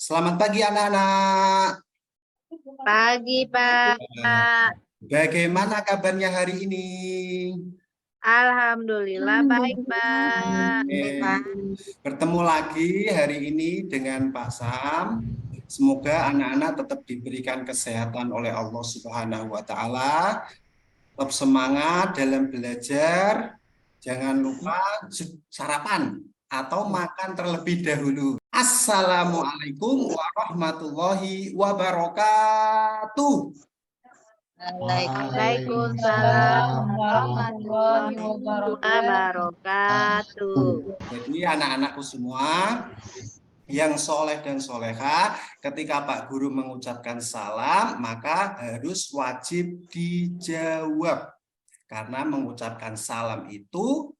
Selamat pagi anak-anak. Pagi, Pak. Bagaimana kabarnya hari ini? Alhamdulillah baik, Pak. Bertemu lagi hari ini dengan Pak Sam. Semoga anak-anak tetap diberikan kesehatan oleh Allah Subhanahu wa Ta'ala. Tetap semangat dalam belajar. Jangan lupa sarapan atau makan terlebih dahulu. Assalamualaikum warahmatullahi wabarakatuh. Waalaikumsalam warahmatullahi wabarakatuh. Jadi anak-anakku semua yang soleh dan soleha, ketika Pak Guru mengucapkan salam, maka harus wajib dijawab. Karena mengucapkan salam itu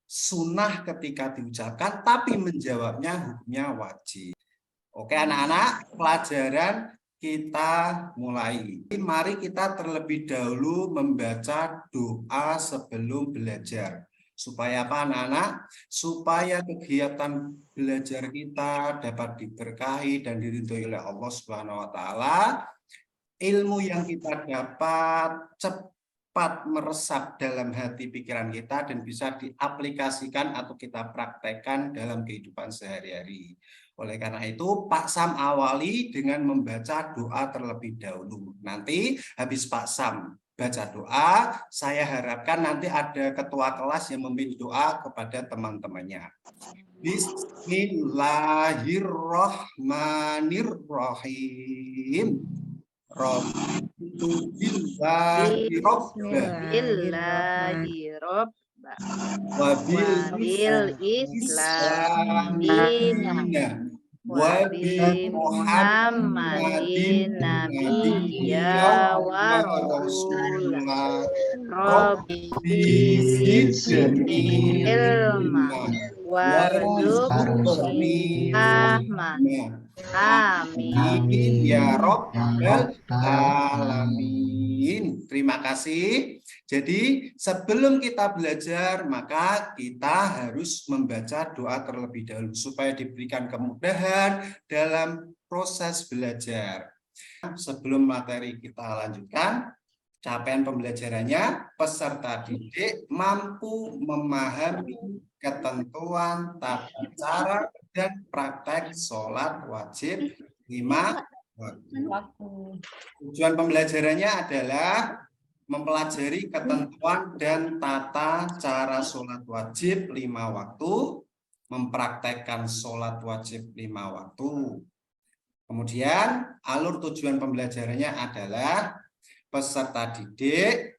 sunnah ketika diucapkan, tapi menjawabnya hukumnya wajib. Oke anak-anak, pelajaran kita mulai. Mari kita terlebih dahulu membaca doa sebelum belajar. Supaya apa anak-anak? Supaya kegiatan belajar kita dapat diberkahi dan diridhoi oleh Allah Subhanahu wa Ta'ala. Ilmu yang kita dapat cepat meresap dalam hati pikiran kita dan bisa diaplikasikan atau kita praktekkan dalam kehidupan sehari-hari. Oleh karena itu, Pak Sam awali dengan membaca doa terlebih dahulu. Nanti habis Pak Sam baca doa, saya harapkan nanti ada ketua kelas yang memimpin doa kepada teman-temannya. Bismillahirrahmanirrahim. Wabil islamina wabi Muhammadin nabiyya wa rasulah rabbi zidni ilma warzuqni fahman. Amin ya Rabbal alamin. Terima kasih. Jadi sebelum kita belajar, maka kita harus membaca doa terlebih dahulu supaya diberikan kemudahan dalam proses belajar. Sebelum materi kita lanjutkan, capaian pembelajarannya, peserta didik mampu memahami ketentuan, tata cara, dan praktek sholat wajib 5 waktu. Tujuan pembelajarannya adalah mempelajari ketentuan dan tata cara sholat wajib 5 waktu, mempraktekkan sholat wajib 5 waktu. Kemudian alur tujuan pembelajarannya adalah peserta didik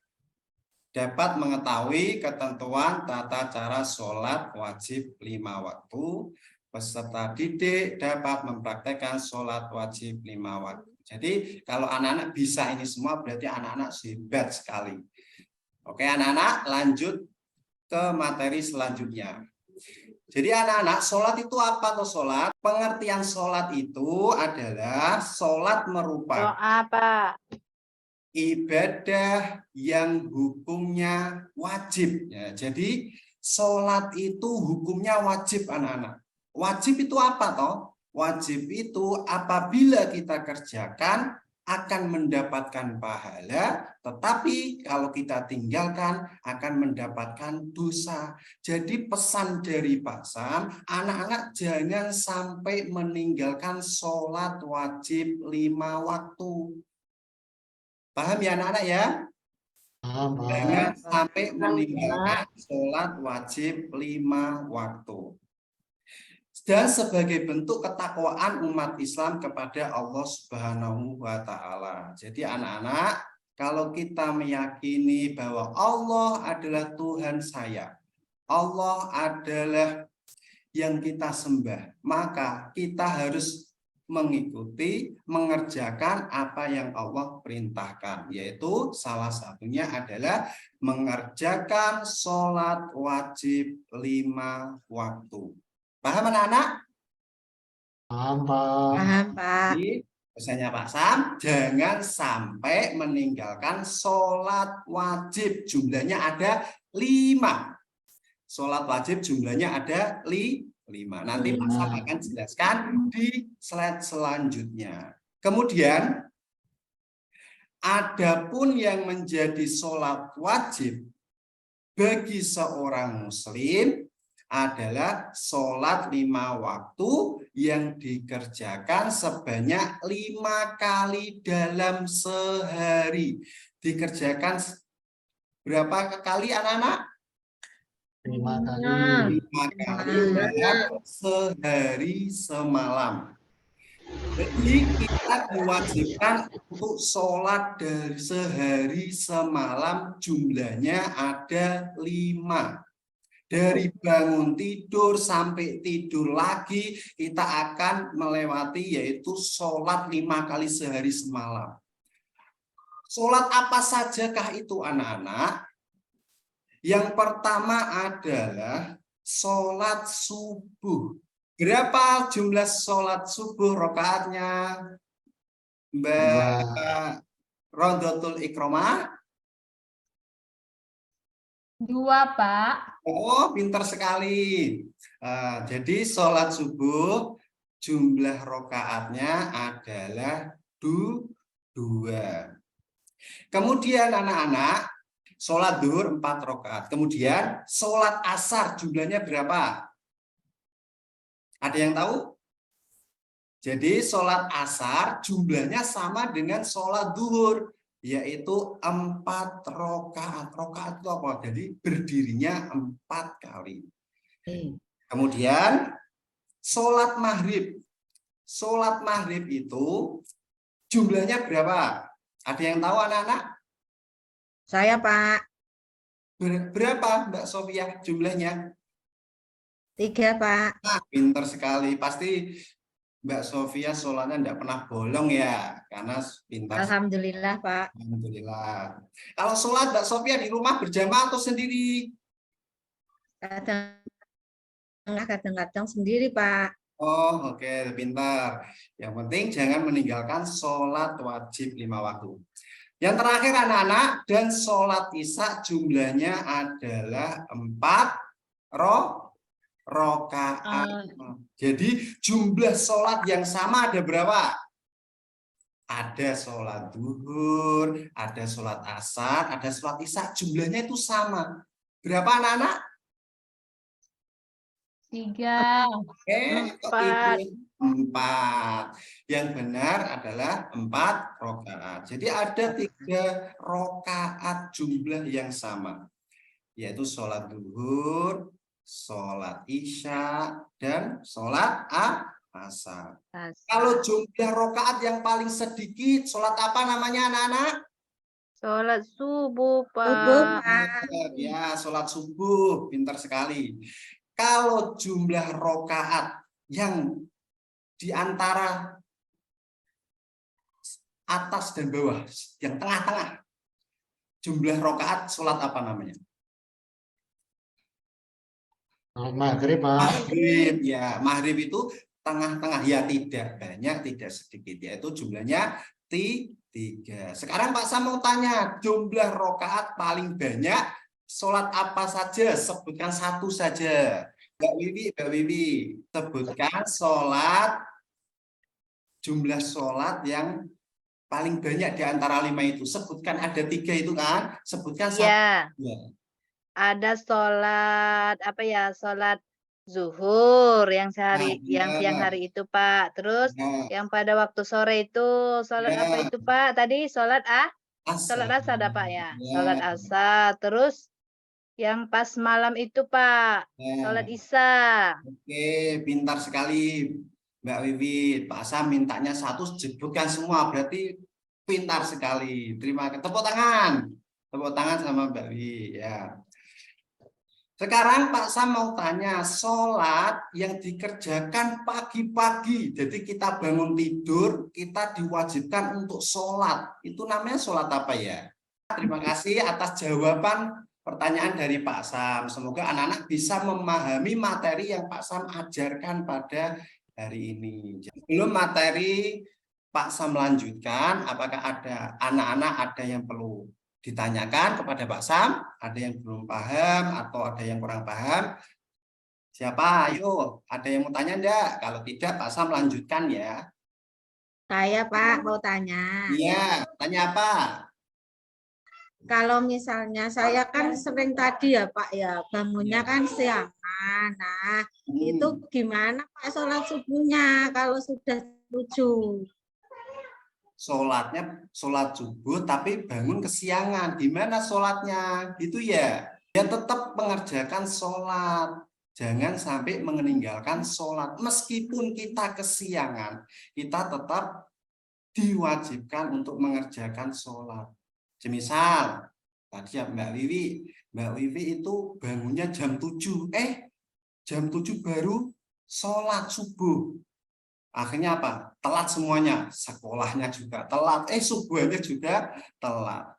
dapat mengetahui ketentuan tata cara sholat wajib 5 waktu. Peserta didik dapat mempraktekkan sholat wajib 5 waktu. Jadi kalau anak-anak bisa ini semua berarti anak-anak hebat sekali. Oke anak-anak, lanjut ke materi selanjutnya. Jadi anak-anak, sholat itu apa tuh sholat? Pengertian sholat itu adalah sholat merupakan ibadah yang hukumnya wajib. Ya, jadi sholat itu hukumnya wajib anak-anak. Wajib itu apa toh? Wajib itu apabila kita kerjakan akan mendapatkan pahala, tetapi kalau kita tinggalkan akan mendapatkan dosa. Jadi pesan dari Pak Sam, anak-anak jangan sampai meninggalkan sholat wajib 5 waktu. Paham ya anak-anak ya? Jangan sampai meninggalkan sholat wajib 5 waktu. Dan sebagai bentuk ketakwaan umat Islam kepada Allah Subhanahu wa Ta'ala. Jadi anak-anak, kalau kita meyakini bahwa Allah adalah Tuhan saya, Allah adalah yang kita sembah, maka kita harus mengikuti, mengerjakan apa yang Allah perintahkan, yaitu salah satunya adalah mengerjakan sholat wajib 5 waktu. Paham anak-anak? Paham, Pak. Paham, Pak. Jadi, pesannya Pak Sam, jangan sampai meninggalkan sholat wajib. Jumlahnya ada 5. Sholat wajib jumlahnya ada 5. 5. Nanti Pak Sam akan jelaskan di slide selanjutnya. Kemudian, adapun yang menjadi sholat wajib bagi seorang muslim adalah sholat 5 waktu yang dikerjakan sebanyak 5 kali dalam sehari. Dikerjakan berapa kali anak-anak? 5 kali. 5 kali dalam sehari semalam. Jadi kita diwajibkan untuk sholat dari sehari semalam jumlahnya ada 5. Dari bangun tidur sampai tidur lagi kita akan melewati yaitu sholat 5 kali sehari semalam. Sholat apa sajakah itu anak-anak? Yang pertama adalah sholat subuh. Berapa jumlah sholat subuh rakaatnya? Mbak Rodotul Ikromah? 2, Pak. Oh, pintar sekali. Jadi sholat subuh jumlah rakaatnya adalah 2. Kemudian anak-anak, sholat duhur 4 rakaat. Kemudian sholat asar jumlahnya berapa? Ada yang tahu? Jadi sholat asar jumlahnya sama dengan sholat duhur, yaitu 4 rakaat. Rakaat itu apa? Jadi berdirinya 4 kali. Kemudian sholat maghrib. Sholat maghrib itu jumlahnya berapa? Ada yang tahu anak-anak? Saya, Pak. Berapa Mbak Sofia jumlahnya? 3, Pak. Nah, pintar sekali. Pasti Mbak Sofia sholatnya tidak pernah bolong ya, karena pintar. Alhamdulillah, Pak. Alhamdulillah. Kalau sholat Mbak Sofia di rumah berjamaah atau sendiri? Kadang-kadang sendiri, Pak. Oh, oke, pintar. Yang penting jangan meninggalkan sholat wajib 5 waktu. Yang terakhir anak-anak, dan sholat isya jumlahnya adalah 4 rakaat. Jadi jumlah sholat yang sama ada berapa? Ada sholat duhur, ada sholat asar, ada sholat isya. Jumlahnya itu sama. Berapa anak-anak? 3. 4. Yang benar adalah 4 rakaat. Jadi ada 3 rakaat jumlah yang sama, yaitu sholat duhur, sholat isya, dan sholat asar. Kalau jumlah rakaat yang paling sedikit, sholat apa namanya anak-anak? Sholat subuh, Pak. Ya, sholat subuh. Pintar sekali. Kalau jumlah rakaat yang di antara atas dan bawah, yang tengah-tengah, jumlah rakaat sholat apa namanya? Maghrib, Pak. Maghrib, ya. Maghrib itu tengah-tengah, ya, tidak banyak, tidak sedikit, yaitu jumlahnya 3. Sekarang Pak Sam mau tanya, jumlah rakaat paling banyak sholat apa saja? Sebutkan satu saja. Mbak Wiwi, sebutkan jumlah sholat yang paling banyak di antara 5 itu. Sebutkan, ada 3 itu kan? Sebutkan satu. Ya. Ada sholat apa ya? Sholat zuhur yang sehari, yang siang hari itu, Pak. Terus yang pada waktu sore itu sholat apa itu, Pak? Tadi sholat sholat asar ada, Pak ya? Sholat asar. Terus yang pas malam itu, Pak, sholat isya. Oke, pintar sekali Mbak Wiwi. Pak Sam mintanya satu, sebutkan semua, berarti pintar sekali. Terima kasih. Tepuk tangan sama Mbak Wiwi ya. Sekarang Pak Sam mau tanya, sholat yang dikerjakan pagi-pagi, jadi kita bangun tidur, kita diwajibkan untuk sholat, itu namanya sholat apa ya? Terima kasih atas jawaban pertanyaan dari Pak Sam. Semoga anak-anak bisa memahami materi yang Pak Sam ajarkan pada hari ini. Sebelum materi Pak Sam lanjutkan, apakah ada anak-anak ada yang perlu ditanyakan kepada Pak Sam? Ada yang belum paham atau ada yang kurang paham? Siapa? Ayo, ada yang mau tanya enggak? Kalau tidak, Pak Sam lanjutkan ya. Saya Pak mau tanya. Iya, tanya apa? Kalau misalnya saya kan sering tadi ya Pak ya, bangunnya Iya. kan siangan. Nah, itu Hmm. gimana Pak sholat subuhnya kalau sudah 7? Sholatnya sholat subuh tapi bangun kesiangan. Gimana sholatnya? Gitu ya. Ya tetap mengerjakan sholat. Jangan sampai meninggalkan sholat. Meskipun kita kesiangan, kita tetap diwajibkan untuk mengerjakan sholat. Semisal, tadi ya Mbak Wiwi itu bangunnya jam 7. Jam 7 baru sholat subuh. Akhirnya apa? Telat semuanya. Sekolahnya juga telat. Subuhnya juga telat.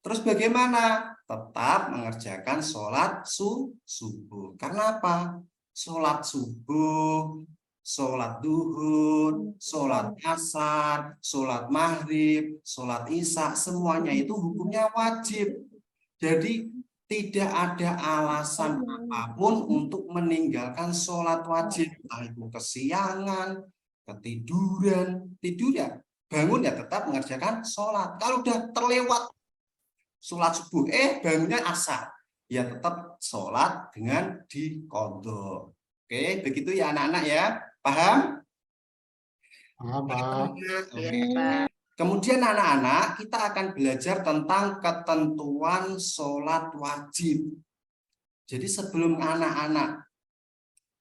Terus bagaimana? Tetap mengerjakan sholat subuh. Karena apa? Sholat subuh, sholat duhur, sholat asar, sholat maghrib, sholat isya, semuanya itu hukumnya wajib. Jadi tidak ada alasan apapun untuk meninggalkan sholat wajib. Entah itu kesiangan, ketiduran, tidur ya, bangun ya tetap mengerjakan sholat. Kalau udah terlewat sholat subuh, bangunnya asar, ya tetap sholat dengan diqodho. Oke, begitu ya anak-anak ya, paham? Apa? Oke. Kemudian anak-anak kita akan belajar tentang ketentuan sholat wajib. Jadi sebelum anak-anak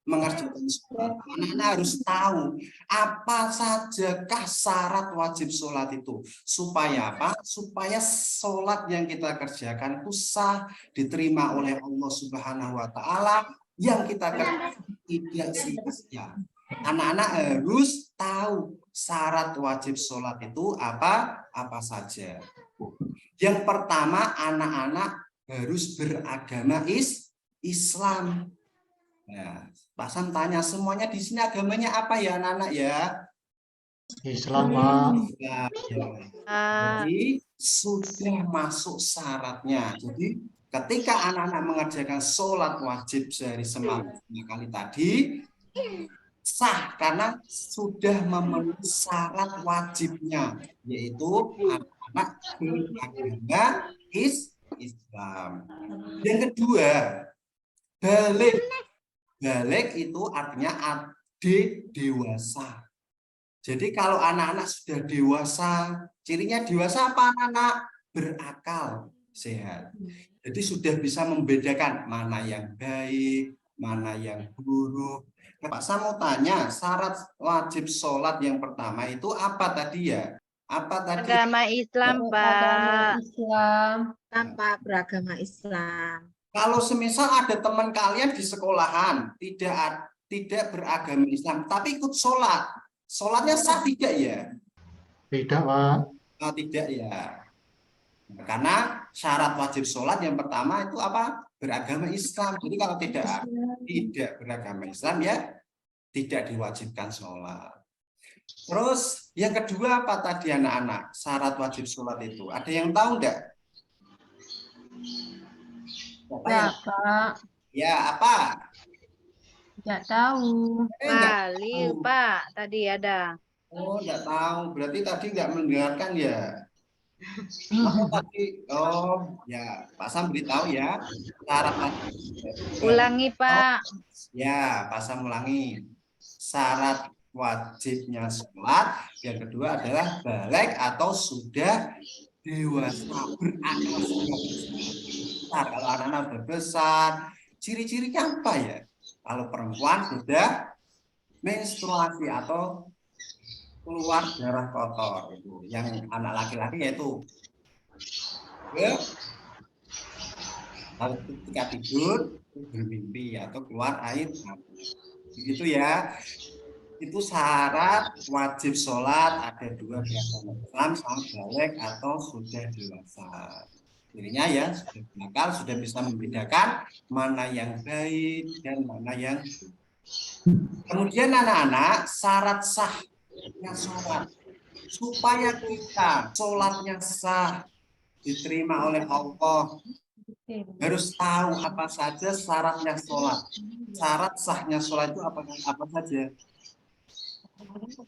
mengerjakan sholat, anak-anak harus tahu apa sajakah syarat wajib sholat itu. Supaya apa? Supaya sholat yang kita kerjakan itu sah, diterima oleh Allah Subhanahu wa Ta'ala, yang kita kerjakan tidak sia-sia. Anak-anak harus tahu syarat wajib sholat itu apa saja. Yang pertama, anak-anak harus beragama Islam. Ya, Pak Sam tanya, semuanya di sini agamanya apa ya anak-anak ya? Islam, Pak. Ya. Jadi sudah masuk syaratnya. Jadi ketika anak-anak mengerjakan sholat wajib sehari semalam 5 kali tadi, sah karena sudah memenuhi syarat wajibnya, yaitu anak-anak beragama Islam. Yang kedua, balik. Balik itu artinya dewasa. Jadi kalau anak-anak sudah dewasa, cirinya dewasa apa anak-anak? Berakal, sehat. Jadi sudah bisa membedakan mana yang baik, mana yang buruk. Pak Sam mau tanya, syarat wajib sholat yang pertama itu apa tadi ya? Apa tadi? Agama Islam, Pak. Islam. Tanpa beragama Islam. Kalau semisal ada teman kalian di sekolahan tidak beragama Islam, tapi ikut sholat, sholatnya sah tidak ya? Tidak, Pak. Oh, tidak ya. Karena syarat wajib sholat yang pertama itu apa? Beragama Islam. Jadi kalau tidak beragama Islam ya tidak diwajibkan sholat. Terus yang kedua apa tadi anak-anak? Syarat wajib sholat itu. Ada yang tahu enggak? Ya, Pak. Ya, apa? Tidak tahu. Kali, Pak. Tadi ada. Oh, enggak tahu. Berarti tadi enggak mendengarkan ya? Ya, Pak Sam beritahu ya. Syarat Ulangi, Pak. Ya, Pak Sam ulangi. Syarat wajibnya sholat. Yang kedua adalah balik atau sudah dewasa, berakal sudah besar. Kalau anak-anak sudah besar, ciri-cirinya apa ya? Kalau perempuan sudah menstruasi atau keluar darah kotor itu. Yang anak laki-laki yaitu ketika tidur bermimpi atau keluar air begitu ya. Itu syarat wajib sholat ada dua beragama Islam sama balik atau sudah dewasa. Jadinya ya sudah berakal, sudah bisa membedakan mana yang baik dan mana yang buruk. Kemudian anak-anak syarat sahnya sholat supaya kita sholatnya sah diterima oleh Allah Harus tahu apa saja syaratnya sholat. Syarat sahnya sholat itu apa saja?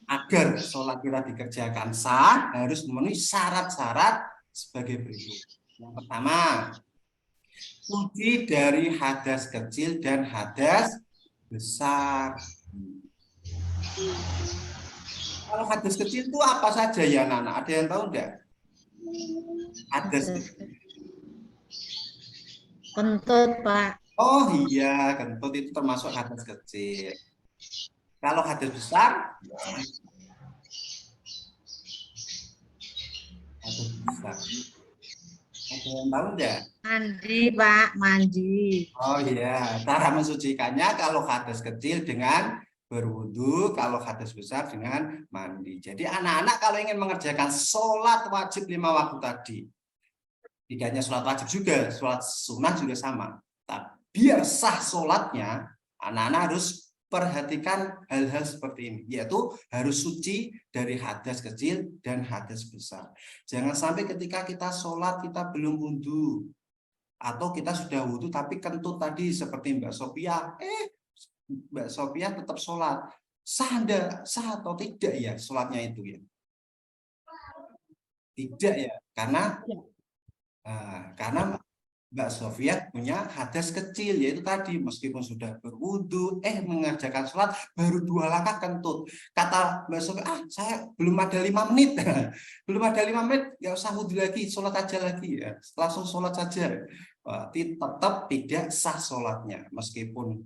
Agar sholat kita dikerjakan sah, harus memenuhi syarat-syarat sebagai berikut. Yang pertama, suci dari hadas kecil dan hadas besar. Kalau hadas kecil itu apa saja ya, Nana? Ada yang tahu enggak? Hadas kecil. Kentut, Pak. Oh iya, kentut itu termasuk hadas kecil. Kalau hadas besar, hadas besar. Ada yang tahu enggak? Mandi, Pak, mandi. Oh iya, cara mensucikannya kalau hadas kecil dengan berwudu, kalau hadas besar dengan mandi. Jadi anak-anak kalau ingin mengerjakan sholat wajib 5 waktu tadi, tidak hanya sholat wajib juga, sholat sunnah juga sama. Tapi biar sah sholatnya, anak-anak harus perhatikan hal-hal seperti ini, yaitu harus suci dari hadas kecil dan hadas besar. Jangan sampai ketika kita sholat kita belum wudu, atau kita sudah wudu tapi kentut tadi seperti Mbak Sophia, Mbak Sophia tetap sholat. Sah atau tidak ya sholatnya itu ya? Tidak ya, karena Mbak Sophia punya hadas kecil, yaitu tadi meskipun sudah berwudu, mengerjakan sholat baru 2 langkah kentut. Kata Mbak Sophia, saya belum ada 5 menit, belum ada 5 menit, nggak usah wudu lagi, sholat aja lagi ya, langsung sholat saja. Tetap tidak sah sholatnya, meskipun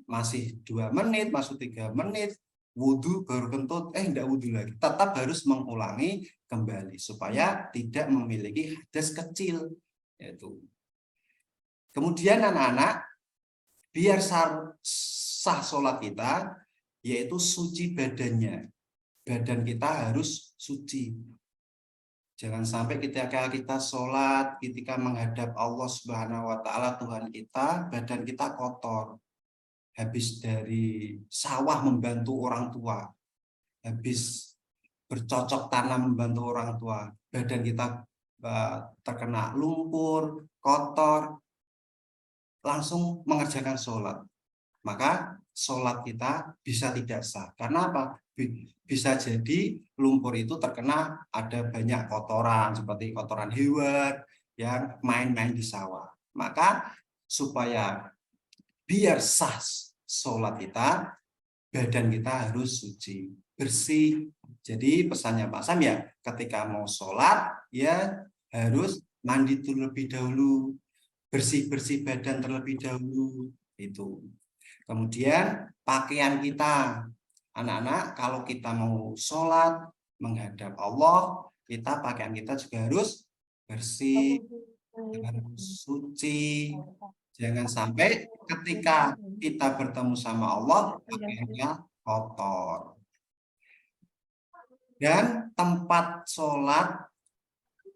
masih 2 menit, masuk 3 menit, wudu baru kentut, enggak wudu lagi. Tetap harus mengulangi kembali supaya tidak memiliki hadas kecil. Yaitu. Kemudian anak-anak, biar sah sholat kita, yaitu suci badannya. Badan kita harus suci. Jangan sampai ketika kita sholat, ketika menghadap Allah Subhanahu wa Ta'ala, Tuhan kita, badan kita kotor. Habis dari sawah membantu orang tua, habis bercocok tanam membantu orang tua, badan kita terkena lumpur, kotor, langsung mengerjakan sholat. Maka sholat kita bisa tidak sah. Karena apa? Bisa jadi lumpur itu terkena ada banyak kotoran, seperti kotoran hewan yang main-main di sawah. Maka supaya biar sah sholat kita, badan kita harus suci, bersih. Jadi pesannya Pak Sam ya, ketika mau sholat, ya harus mandi terlebih dahulu, bersih-bersih badan terlebih dahulu. Itu. Kemudian pakaian kita, anak-anak, kalau kita mau sholat, menghadap Allah, pakaian kita juga harus bersih, harus suci. Jangan sampai ketika kita bertemu sama Allah, pakaiannya kotor. Dan tempat sholat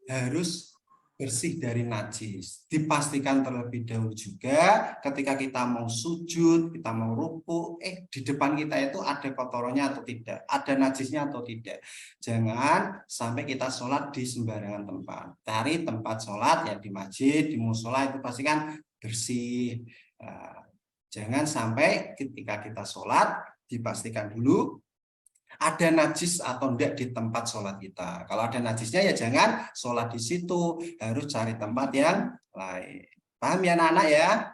harus bersih dari najis. Dipastikan terlebih dahulu juga ketika kita mau sujud, kita mau ruku, di depan kita itu ada kotorannya atau tidak, ada najisnya atau tidak. Jangan sampai kita sholat di sembarangan tempat. Cari tempat sholat ya di masjid, di musola, itu pastikan bersih. Jangan sampai ketika kita sholat dipastikan dulu ada najis atau enggak di tempat sholat kita. Kalau ada najisnya ya jangan sholat di situ, harus cari tempat yang lain. Paham ya anak-anak ya?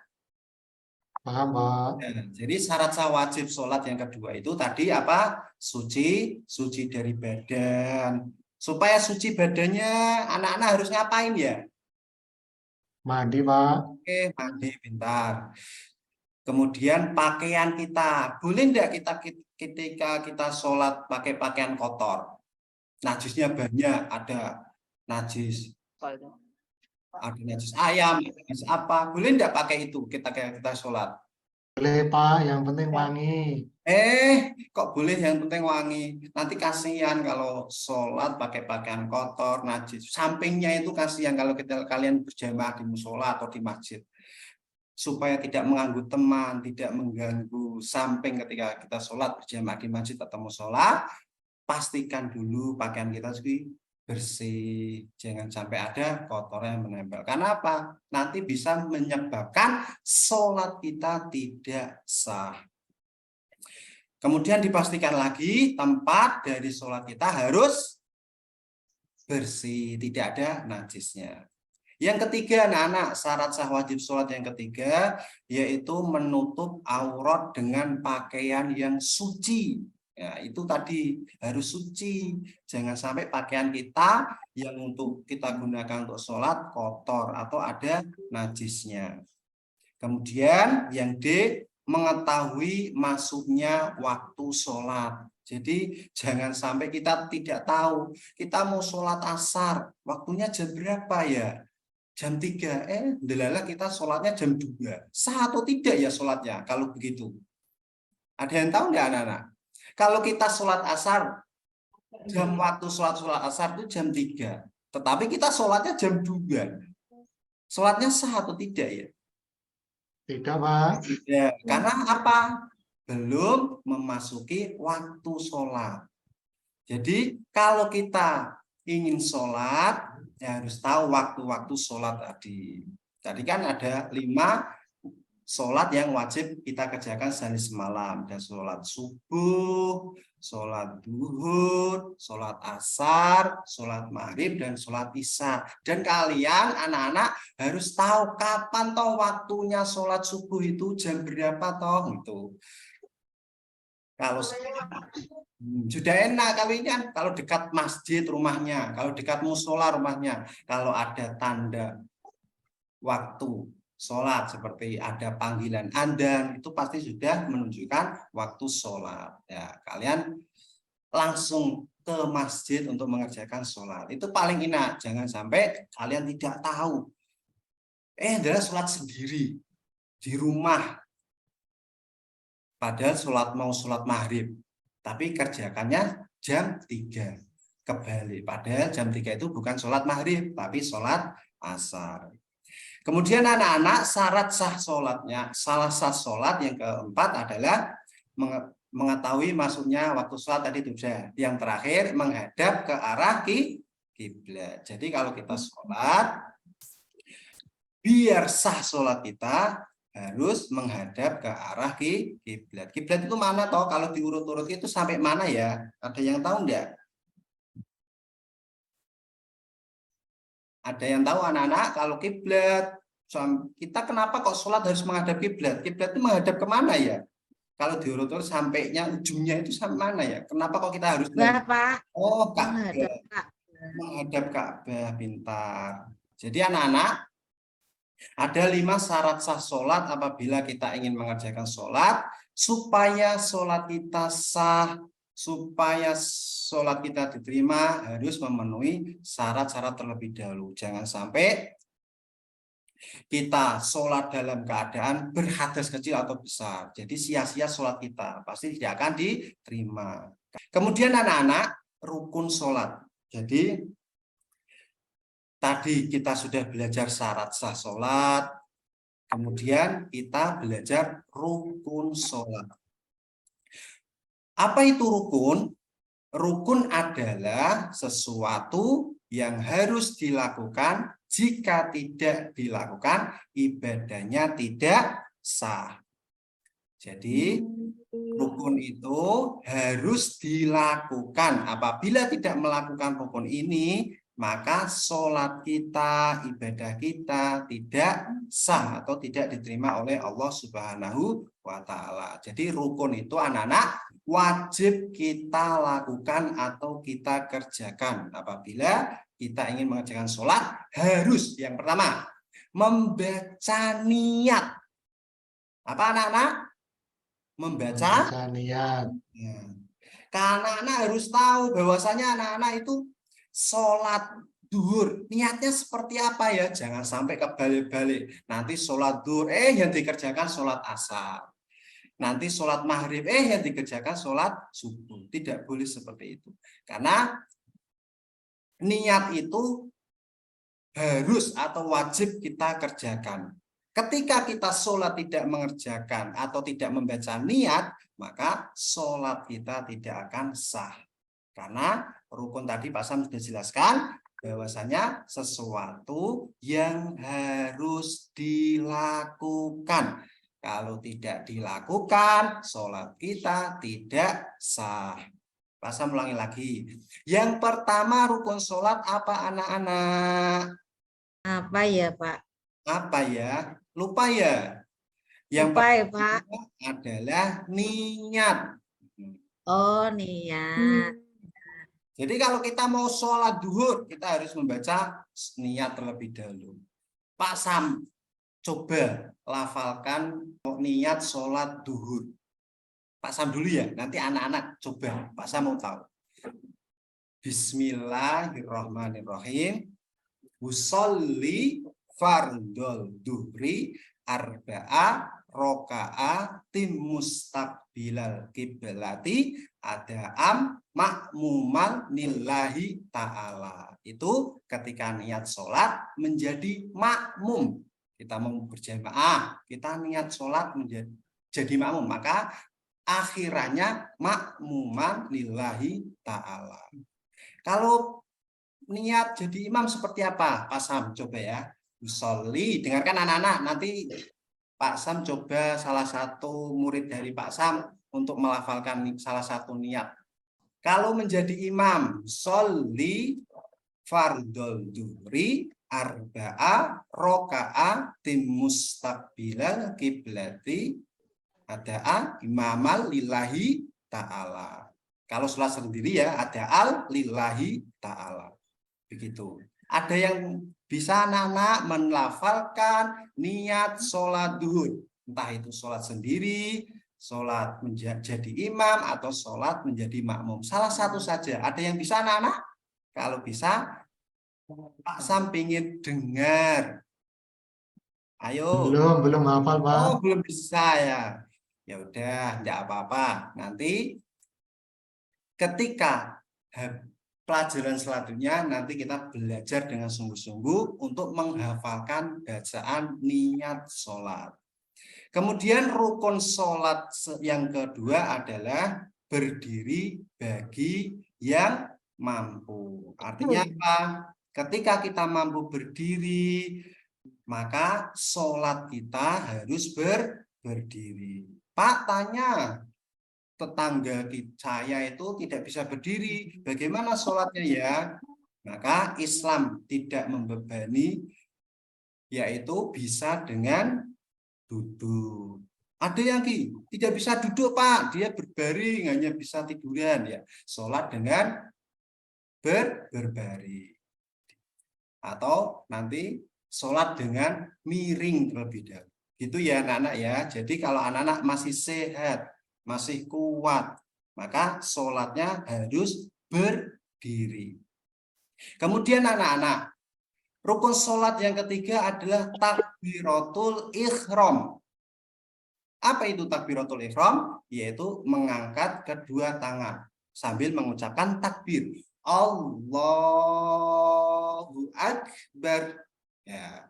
Paham, Pak. Jadi syarat sah wajib sholat yang kedua itu tadi apa? Suci dari badan. Supaya suci badannya, anak-anak harus ngapain ya? Mandi, Pak. Oke, mandi, pintar. Kemudian pakaian kita, boleh enggak kita ketika kita sholat pakai pakaian kotor? Najisnya banyak, ada najis ayam, najis apa? Boleh enggak pakai itu kita sholat? Boleh, Pak. Yang penting wangi. Kok boleh yang penting wangi? Nanti kasihan kalau sholat pakai pakaian kotor, najis. Sampingnya itu kasihan kalau kalian berjamaah di musola atau di masjid. Supaya tidak mengganggu teman, tidak mengganggu samping ketika kita sholat berjamaah di masjid atau musola, pastikan dulu pakaian kita bersih, jangan sampai ada kotoran yang menempel. Karena apa? Nanti bisa menyebabkan sholat kita tidak sah. Kemudian dipastikan lagi tempat dari sholat kita harus bersih, tidak ada najisnya. Yang ketiga, anak-anak, syarat sah wajib sholat yang ketiga yaitu menutup aurat dengan pakaian yang suci. Ya, itu tadi harus suci. Jangan sampai pakaian kita yang untuk kita gunakan untuk sholat kotor atau ada najisnya. Kemudian yang D, mengetahui masuknya waktu sholat. Jadi jangan sampai kita tidak tahu. Kita mau sholat asar, waktunya jam berapa ya? Jam 3, delala kita sholatnya jam 2. Sah atau tidak ya sholatnya kalau begitu? Ada yang tahu nggak anak-anak? Kalau kita sholat asar, jam waktu sholat asar itu jam 3. Tetapi kita sholatnya jam 2. Sholatnya sah atau tidak ya? Tidak, Pak. Ya, karena apa? Belum memasuki waktu sholat. Jadi kalau kita ingin sholat, ya harus tahu waktu-waktu sholat tadi. Tadi kan ada 5 sholat yang wajib kita kerjakan sehari semalam. Ada sholat subuh, sholat duhur, sholat asar, sholat maghrib, dan sholat isya. Dan kalian anak-anak harus tahu kapan toh waktunya sholat subuh itu jam berapa toh gitu. Kalau sudah enak kalau ini kan, kalau dekat masjid rumahnya, kalau dekat musola rumahnya, kalau ada tanda waktu sholat seperti ada panggilan adzan itu pasti sudah menunjukkan waktu sholat. Ya, kalian langsung ke masjid untuk mengerjakan sholat. Itu paling enak. Jangan sampai kalian tidak tahu. Adalah sholat sendiri di rumah. Padahal mau sholat maghrib. Tapi kerjakannya jam 3. Kebalik. Padahal jam 3 itu bukan sholat maghrib, tapi sholat asar. Kemudian anak-anak syarat sah sholatnya. Salah sah sholat yang keempat adalah mengetahui masuknya waktu sholat tadi itu sudah. Yang terakhir menghadap ke arah kiblat. Jadi kalau kita sholat, biar sah sholat kita harus menghadap ke arah kiblat. Kiblat itu mana toh? Kalau diurut-urut itu sampai mana ya? Ada yang tahu enggak? Ada yang tahu anak-anak kalau kiblat? Kita kenapa kok sholat harus menghadap kiblat? Kiblat itu menghadap kemana ya? Kalau diurut-urut sampainya ujungnya itu sampai mana ya? Kenapa kok kita harus Pak. Oh, Ka'bah. Menghadap Ka'bah, pintar. Jadi anak-anak, ada 5 syarat sah sholat apabila kita ingin mengerjakan sholat supaya sholat kita sah, supaya sholat kita diterima harus memenuhi syarat-syarat terlebih dahulu. Jangan sampai kita sholat dalam keadaan berhadas kecil atau besar. Jadi sia-sia sholat kita, pasti tidak akan diterima. Kemudian anak-anak, rukun sholat. Jadi tadi kita sudah belajar syarat sah sholat, kemudian kita belajar rukun sholat. Apa itu rukun? Rukun adalah sesuatu yang harus dilakukan, jika tidak dilakukan, ibadahnya tidak sah. Jadi rukun itu harus dilakukan. Apabila tidak melakukan rukun ini, maka sholat kita, ibadah kita tidak sah atau tidak diterima oleh Allah Subhanahu wa Ta'ala. Jadi rukun itu anak-anak wajib kita lakukan atau kita kerjakan. Apabila kita ingin mengerjakan sholat, harus yang pertama membaca niat. Apa anak-anak? Membaca niat. Ya. Karena anak-anak harus tahu bahwasanya anak-anak itu sholat duhur, niatnya seperti apa ya? Jangan sampai kebalik-balik. Nanti sholat duhur, yang dikerjakan sholat asar. Nanti sholat maghrib, yang dikerjakan sholat subuh. Tidak boleh seperti itu. Karena niat itu harus atau wajib kita kerjakan. Ketika kita sholat tidak mengerjakan atau tidak membaca niat, maka sholat kita tidak akan sah. Karena rukun tadi Pak Sam sudah jelaskan bahwasanya sesuatu yang harus dilakukan. Kalau tidak dilakukan, sholat kita tidak sah. Pak Sam ulangi lagi. Yang pertama rukun sholat apa anak-anak? Apa ya, Pak? Apa ya? Lupa ya? Yang Lupa ya, pertama Pak. adalah niat. Oh, niat. Jadi kalau kita mau sholat duhur, kita harus membaca niat terlebih dahulu. Pak Sam, coba lafalkan niat sholat duhur. Pak Sam dulu ya, nanti anak-anak coba. Pak Sam mau tahu. Bismillahirrahmanirrahim. Usolli fardol duhri arba'a roka'atim mustaqbilal kiblati ada'am makmumal nillahi ta'ala. Itu ketika niat sholat menjadi makmum. Kita mau berjamaah, kita niat sholat menjadi makmum. Maka akhirannya makmuman lillahi ta'ala. Kalau niat jadi imam seperti apa? Pak Sam coba ya. Usolli, dengarkan anak-anak. Nanti Pak Sam coba salah satu murid dari Pak Sam untuk melafalkan salah satu niat. Kalau menjadi imam, sholli fardol duhri arba'a roka'a tim mustaqbilal kiblati ada'a imamal lillahi ta'ala. Kalau sholat sendiri ya ada al lillahi ta'ala. Begitu. Ada yang bisa anak-anak melafalkan niat sholat duhur. Entah itu sholat sendiri, sholat menjadi imam, atau sholat menjadi makmum. Salah satu saja. Ada yang bisa anak-anak? Kalau bisa, Pak Sam pengen dengar. Ayo. Belum hafal, Pak. Oh, belum bisa ya. Ya udah, enggak apa-apa. Nanti ketika pelajaran selanjutnya nanti kita belajar dengan sungguh-sungguh untuk menghafalkan bacaan niat sholat. Kemudian rukun sholat yang kedua adalah berdiri bagi yang mampu. Artinya apa? Ketika kita mampu berdiri, maka sholat kita harus berdiri. Pak tanya, tetangga saya itu tidak bisa berdiri, bagaimana sholatnya ya? Maka Islam tidak membebani, yaitu bisa dengan duduk. Ada yang tidak bisa duduk Pak, dia berbaring, hanya bisa tiduran ya. Sholat dengan berbaring. Atau nanti sholat dengan miring terlebih dahulu. Gitu ya anak-anak ya. Jadi kalau anak-anak masih sehat, masih kuat, maka sholatnya harus berdiri. Kemudian anak-anak, rukun sholat yang ketiga adalah takbiratul ihram. Apa itu takbiratul ihram? Yaitu mengangkat kedua tangan sambil mengucapkan takbir. Allahu Akbar. Ya.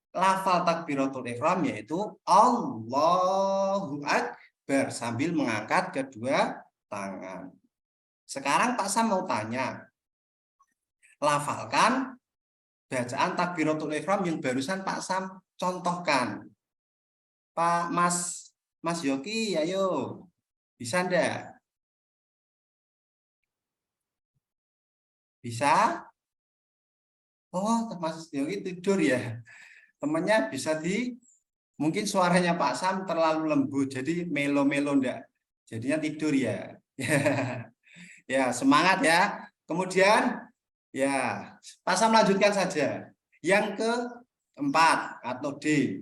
Lafal takbiratul ihram yaitu Allahu Akbar sambil mengangkat kedua tangan. Sekarang Pak Sam mau tanya, lafalkan bacaan takbiratul ihram yang barusan Pak Sam contohkan. Pak Mas Yogi, ayo. Bisa enggak? Bisa? Oh, Mas Yogi tidur ya. Temannya bisa mungkin suaranya Pak Sam terlalu lembut, jadi melo-melo enggak. Jadinya tidur ya. Ya, semangat ya. Kemudian ya, Pak Sam lanjutkan saja. Yang keempat atau D.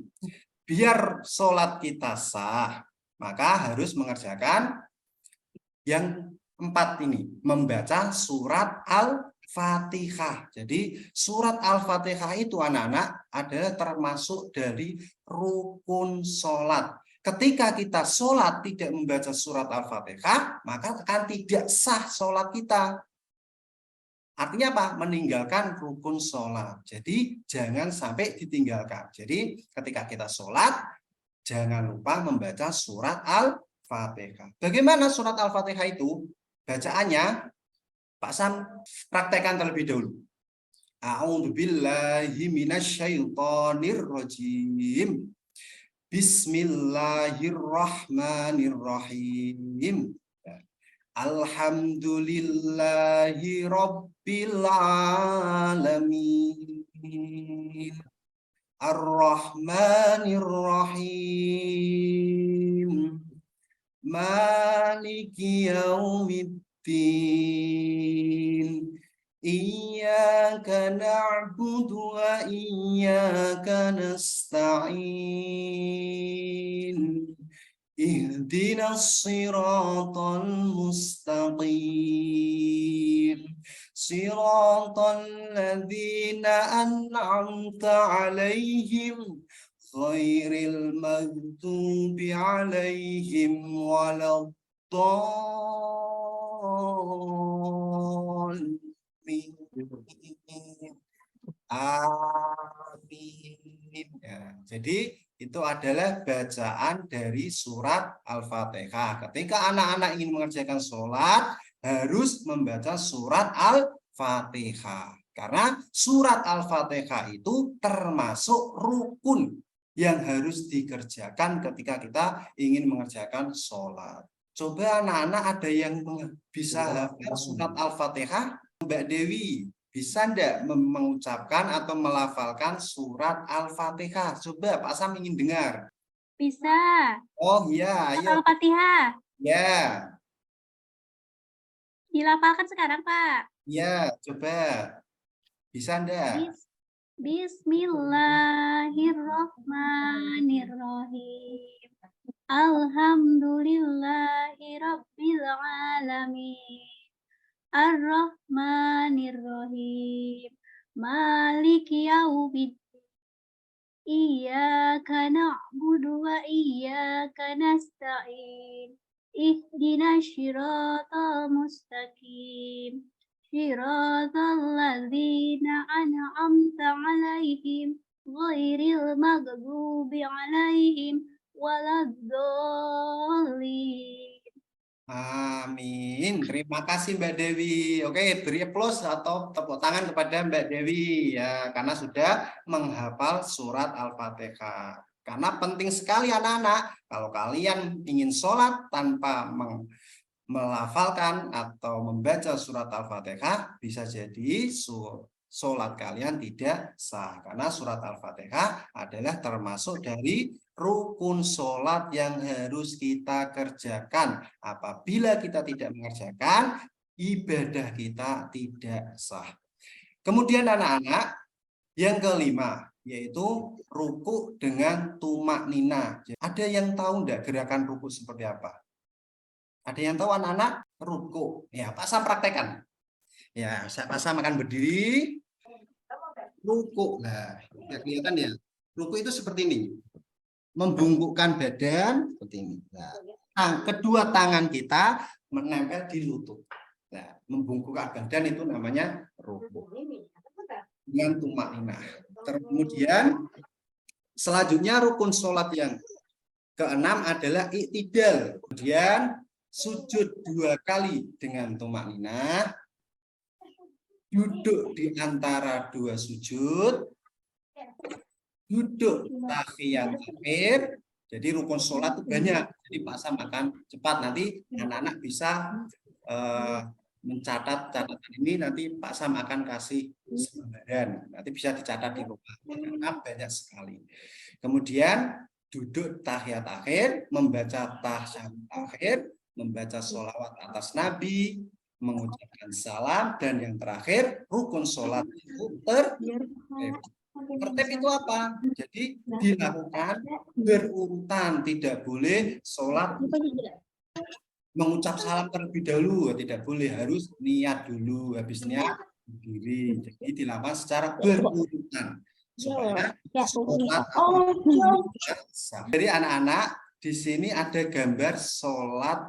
Biar sholat kita sah, maka harus mengerjakan yang 4 ini. Membaca surat Al-Fatihah. Jadi surat Al-Fatihah itu anak-anak adalah termasuk dari rukun sholat. Ketika kita sholat tidak membaca surat Al-Fatihah, maka akan tidak sah sholat kita. Artinya apa? Meninggalkan rukun sholat. Jadi jangan sampai ditinggalkan. Jadi ketika kita sholat, jangan lupa membaca surat Al-Fatihah. Bagaimana surat Al-Fatihah itu? Bacaannya Pak Sam praktekkan terlebih dahulu. A'udzubillahi minasyaitonirrajim. Bismillahirrahmanirrahim. Alhamdulillahi rabbil alamin. Ar-Rahmanir-Rahim. Maliki yaumiddin. Iyyaka na'budu wa iyyaka nasta'in. Ihdinas siratal mustaqim. Siratal ladzina an'amta 'alaihim ghairil maghdubi 'alaihim waladdallin. Amin. Ya, jadi itu adalah bacaan dari surat Al-Fatihah. Ketika anak-anak ingin mengerjakan sholat, harus membaca surat Al-Fatihah. Karena surat Al-Fatihah itu termasuk rukun yang harus dikerjakan ketika kita ingin mengerjakan sholat. Coba anak-anak ada yang bisa hafal surat Al-Fatihah? Mbak Dewi, bisa enggak mengucapkan atau melafalkan surat Al-Fatihah? Coba Pak Sam ingin dengar. Bisa. Oh iya, ayo. Al-Fatihah. Ya. Dilafalkan sekarang, Pak. Ya, coba. Bisa enggak? Bismillahirrahmanirrahim. Alhamdulillahirabbil alamin. Ar-Rahmanir-Rahim. Maliki yaumiddin. Iyyaka na'budu wa iyyaka nasta'in. Ihdinas siratal mustaqim. Siratal ladzina an'amta 'alaihim ghairil maghdubi 'alaihim waladdallin. Amin. Terima kasih Mbak Dewi. Oke, beri aplaus atau tepuk tangan kepada Mbak Dewi ya, karena sudah menghafal surat Al-Fatihah. Karena penting sekali anak-anak, kalau kalian ingin sholat tanpa melafalkan atau membaca surat Al-Fatihah, bisa jadi sholat kalian tidak sah. Karena surat Al-Fatihah adalah termasuk dari rukun sholat yang harus kita kerjakan. Apabila kita tidak mengerjakan, ibadah kita tidak sah. Kemudian anak-anak, yang kelima, yaitu ruku dengan tumak nina. Ada yang tahu enggak gerakan ruku seperti apa? Ada yang tahu anak-anak? Ruku. Ya, Pak Sam praktekkan. Ya, Pak Sam akan berdiri. Ruku. Nah, ya, kelihatan ya. Ruku itu seperti ini. Membungkukkan badan seperti ini. Nah, kedua tangan kita menempel di lutut. Nah, membungkukkan badan itu namanya ruku. Dengan tumak nina. Kemudian selanjutnya rukun sholat yang keenam adalah iktidal. Kemudian sujud 2 kali dengan tumak nina. Duduk di antara 2 sujud. Duduk tahiyat akhir. Jadi rukun sholat itu banyak. Jadi Pak Sam akan cepat, nanti anak-anak bisa mencatat catatan ini, nanti Pak Sam akan kasih sebaran. Nanti bisa dicatat di rumah. Karena banyak sekali. Kemudian duduk tahiyat akhir, membaca tasyahud akhir, membaca sholawat atas Nabi, mengucapkan salam, dan yang terakhir rukun sholat itu tertib. Tertib itu apa? Jadi dilakukan berurutan, tidak boleh sholat mengucap salam terlebih dahulu, tidak boleh, harus niat dulu, habis niat berdiri. Jadi dilakukan secara berurutan supaya sholat sah. Jadi anak-anak, di sini ada gambar sholat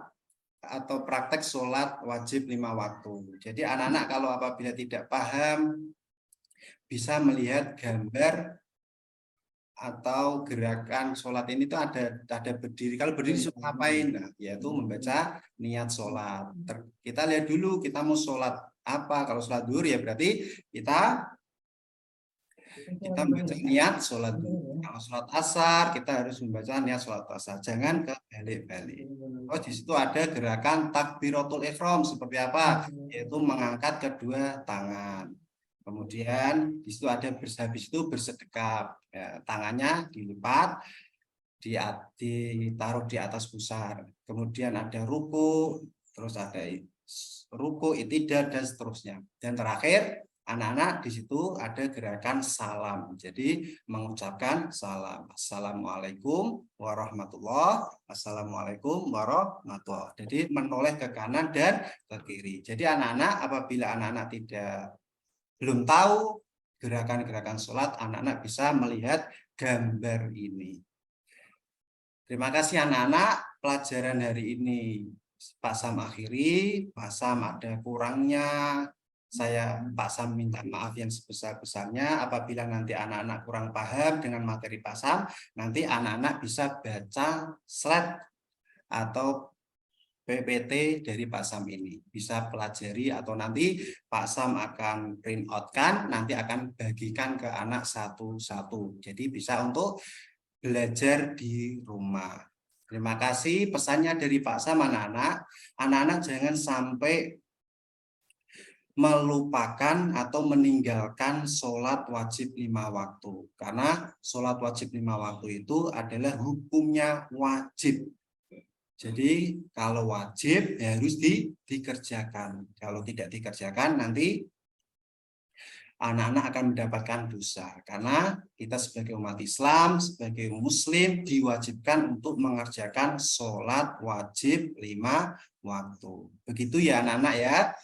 atau praktek sholat wajib 5 waktu. Jadi anak-anak kalau apabila tidak paham, bisa melihat gambar atau gerakan sholat ini tuh ada berdiri. Kalau berdiri suka ngapain? Nah, yaitu membaca niat sholat. Kita lihat dulu kita mau sholat apa. Kalau sholat zuhur ya berarti kita membaca niat sholat zuhur. Kalau sholat asar kita harus membaca niat sholat asar. Jangan kebalik-balik. Oh, di situ ada gerakan takbiratul ihram seperti apa? Yaitu mengangkat kedua tangan. Kemudian di situ ada habis itu bersedekap, ya, tangannya dilipat, ditaruh di atas pusar. Kemudian ada ruku, terus ada ruku, itidal dan seterusnya. Dan terakhir anak-anak di situ ada gerakan salam. Jadi mengucapkan salam. Assalamualaikum warahmatullah. Assalamualaikum warahmatullah. Jadi menoleh ke kanan dan ke kiri. Jadi anak-anak apabila anak-anak belum tahu gerakan-gerakan sholat, anak-anak bisa melihat gambar ini. Terima kasih anak-anak, pelajaran hari ini Pak Sam akhiri. Pak Sam ada kurangnya, Pak Sam minta maaf yang sebesar-besarnya. Apabila nanti anak-anak kurang paham dengan materi Pak Sam, nanti anak-anak bisa baca slide atau PPT dari Pak Sam ini. Bisa pelajari atau nanti Pak Sam akan print out kan, nanti akan bagikan ke anak satu-satu. Jadi bisa untuk belajar di rumah. Terima kasih pesannya dari Pak Sam anak-anak. Anak-anak jangan sampai melupakan atau meninggalkan sholat wajib 5 waktu. Karena sholat wajib 5 waktu itu adalah hukumnya wajib. Jadi kalau wajib ya harus dikerjakan. Kalau tidak dikerjakan nanti anak-anak akan mendapatkan dosa. Karena kita sebagai umat Islam, sebagai muslim diwajibkan untuk mengerjakan sholat wajib 5 waktu. Begitu ya anak-anak ya.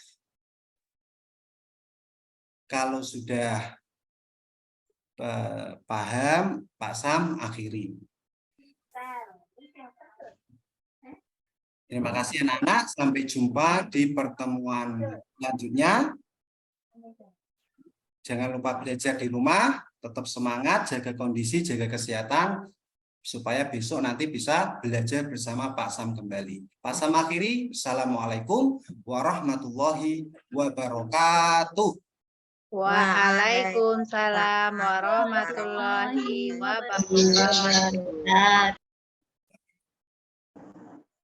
Kalau sudah paham, Pak Sam akhiri. Terima kasih anak-anak. Sampai jumpa di pertemuan selanjutnya. Jangan lupa belajar di rumah, tetap semangat, jaga kondisi, jaga kesehatan, supaya besok nanti bisa belajar bersama Pak Sam kembali. Pak Sam akhiri. Assalamualaikum warahmatullahi wabarakatuh. Waalaikumsalam warahmatullahi wabarakatuh.